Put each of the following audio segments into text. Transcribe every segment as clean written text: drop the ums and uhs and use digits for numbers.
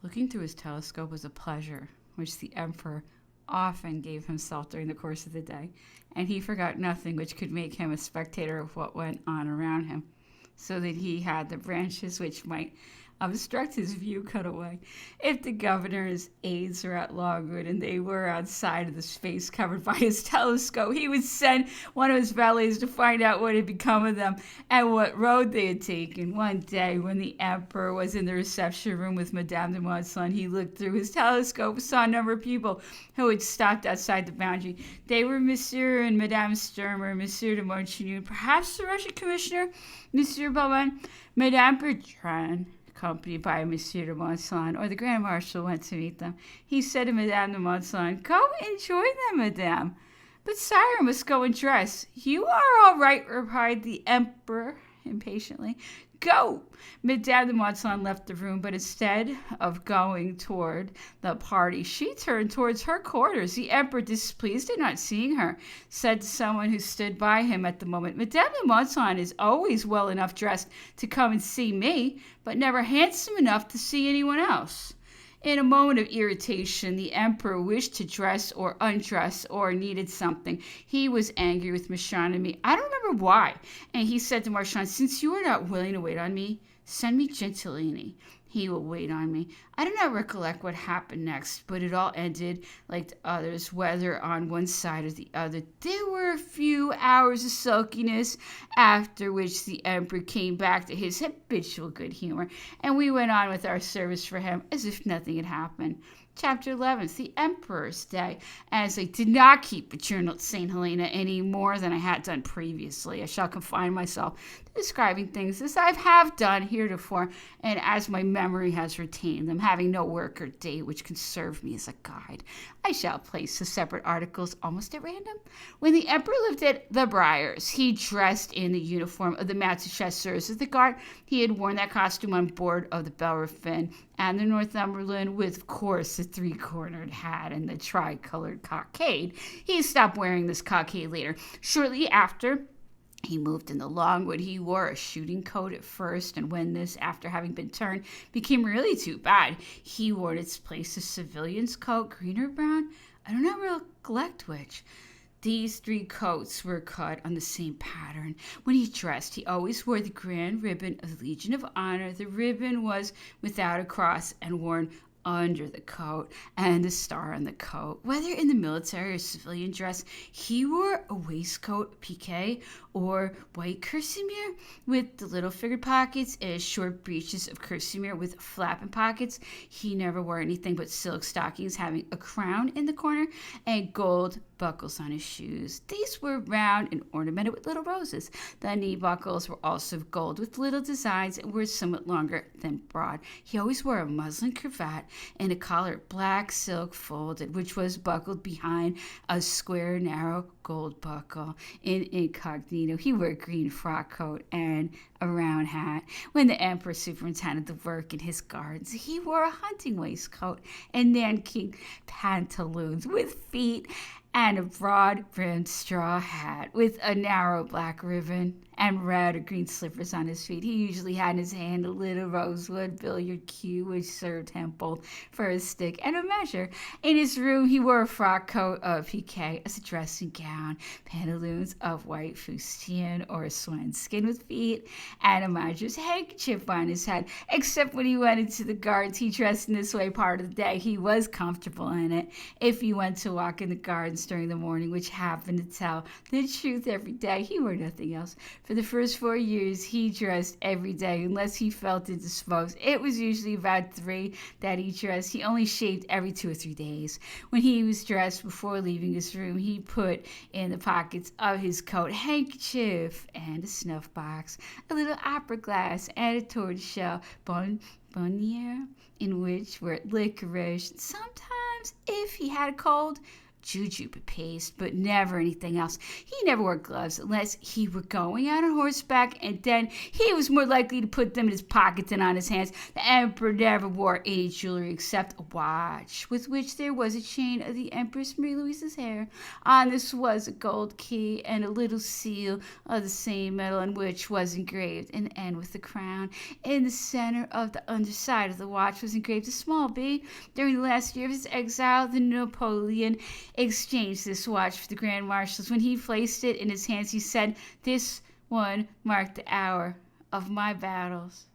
Looking through his telescope was a pleasure which the emperor often gave himself during the course of the day, and he forgot nothing which could make him a spectator of what went on around him, so that he had the branches which might obstruct his view cut away. If the governor's aides were at Longwood and they were outside of the space covered by his telescope, he would send one of his valets to find out what had become of them and what road they had taken. One day, when the emperor was in the reception room with Madame de Montsalon, he looked through his telescope and saw a number of people who had stopped outside the boundary. They were Monsieur and Madame Sturmer, Monsieur de Montigny, perhaps the Russian commissioner, Monsieur Balmain, Madame Bertrand, accompanied by Monsieur de Montsalon, or the Grand Marshal, went to meet them. He said to Madame de Montsalon, "Go and join them, Madame." "But sire must go and dress." "You are all right," replied the emperor impatiently. "Go." Madame de Montsalon left the room, but instead of going toward the party, she turned towards her quarters. The emperor, displeased at not seeing her, said to someone who stood by him at the moment, "Madame de Montsalon is always well enough dressed to come and see me, but never handsome enough to see anyone else." In a moment of irritation, the emperor wished to dress or undress or needed something. He was angry with Marchand and me. I don't remember why. And he said to Marchand, "Since you are not willing to wait on me, send me Gentilini. He will wait on me." I do not recollect what happened next, but it all ended like the others, whether on one side or the other. There were a few hours of sulkiness, after which the emperor came back to his habitual good humor, and we went on with our service for him as if nothing had happened. Chapter 11, the Emperor's Day. As I did not keep a journal at St. Helena any more than I had done previously, I shall confine myself to describing things as I have done heretofore, and as my memory has retained them, having no work or date which can serve me as a guide. I shall place the separate articles almost at random. When the Emperor lived at the Briars, he dressed in the uniform of the Master Chasseurs of the Guard. He had worn that costume on board of the Bellerophon and the Northumberland, with, of course, the three-cornered hat and the tricolored cockade. He stopped wearing this cockade later. Shortly after he moved in the Longwood, he wore a shooting coat at first, and when this, after having been turned, became really too bad, he wore in its place a civilian's coat, green or brown. I do not recollect which. These three coats were cut on the same pattern. When he dressed, he always wore the grand ribbon of the Legion of Honor. The ribbon was without a cross and worn under the coat, and the star on the coat. Whether in the military or civilian dress, he wore a waistcoat piqué or white kerseymere with the little figured pockets and short breeches of kerseymere with flapping pockets. He never wore anything but silk stockings having a crown in the corner and gold buckles on his shoes. These were round and ornamented with little roses. The knee buckles were also of gold with little designs and were somewhat longer than broad. He always wore a muslin cravat and a collar, black silk folded, which was buckled behind a square, narrow gold buckle. In incognito, he wore a green frock coat and a round hat. When the emperor superintended the work in his gardens, he wore a hunting waistcoat and nanking pantaloons with feet and a broad-brimmed straw hat with a narrow black ribbon and red or green slippers on his feet. He usually had in his hand a little rosewood billiard cue, which served him both for a stick and a measure. In his room, he wore a frock coat of piqué as a dressing gown, pantaloons of white fustian or swan skin with feet, and a madras handkerchief on his head. Except when he went into the gardens, he dressed in this way part of the day. He was comfortable in it. If he went to walk in the gardens during the morning, which happened to tell the truth every day, he wore nothing else. For the first 4 years, he dressed every day unless he felt indisposed. It was usually about 3 that he dressed. He only shaved every 2 or 3 days. When he was dressed before leaving his room, he put in the pockets of his coat handkerchief and a snuff box, a little opera glass, and a tortoiseshell bonbonniere in which were licorice. Sometimes, if he had a cold, jujube paste, but never anything else. He never wore gloves unless he were going out on horseback, and then he was more likely to put them in his pocket than on his hands. The emperor never wore any jewelry except a watch, with which there was a chain of the Empress Marie Louise's hair. On this was a gold key and a little seal of the same metal, on which was engraved an N with a crown. In the center of the underside of the watch was engraved a small B. During the last year of his exile, the Napoleon exchanged this watch for the Grand Marshal's. When he placed it in his hands, he said, "This one marked the hour of my battles."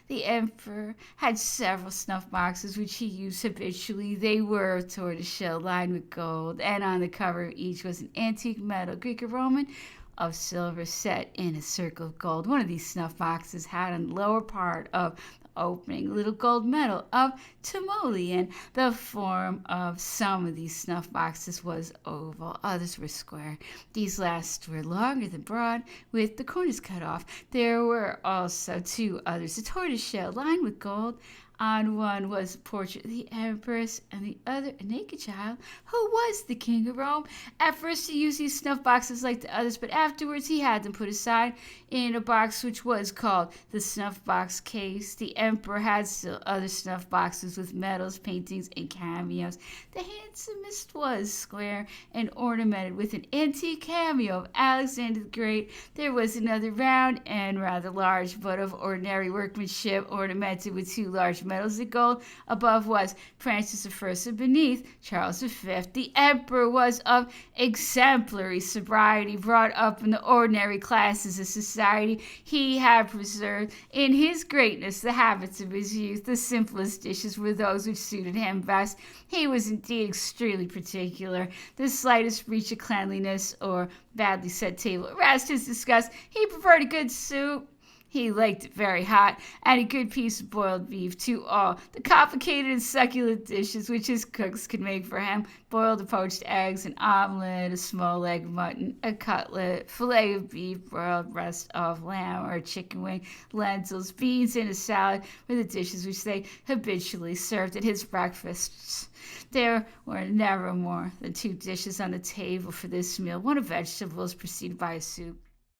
The emperor had several snuff boxes which he used habitually. They were of tortoiseshell lined with gold, and on the cover of each was an antique medal, Greek or Roman, of silver set in a circle of gold. One of these snuff boxes had on the lower part of the opening a little gold medal of Napoleon. The form of some of these snuff boxes was oval, others were square. These last were longer than broad, with the corners cut off. There were also two others, a tortoiseshell lined with gold. On one was a portrait of the Empress, and the other a naked child who was the King of Rome. At first he used these snuff boxes like the others, but afterwards he had them put aside in a box which was called the snuff box case. The emperor had still other snuff boxes with medals, paintings, and cameos. The handsomest was square and ornamented with an antique cameo of Alexander the Great. There was another round and rather large, but of ordinary workmanship, ornamented with two large medals of gold. Above was Francis I, and beneath Charles V. The emperor was of exemplary sobriety, brought up in the ordinary classes of society. He had preserved in his greatness the habits of his youth. The simplest dishes were those which suited him best. He was indeed extremely particular. The slightest breach of cleanliness or badly set table aroused his disgust. He preferred a good soup. He liked it very hot, and a good piece of boiled beef to all the complicated and succulent dishes which his cooks could make for him. Boiled or poached eggs, an omelet, a small leg of mutton, a cutlet, fillet of beef, broiled breast of lamb or a chicken wing, lentils, beans, and a salad were the dishes which they habitually served at his breakfasts. There were never more than two dishes on the table for this meal, one of vegetables preceded by a soup,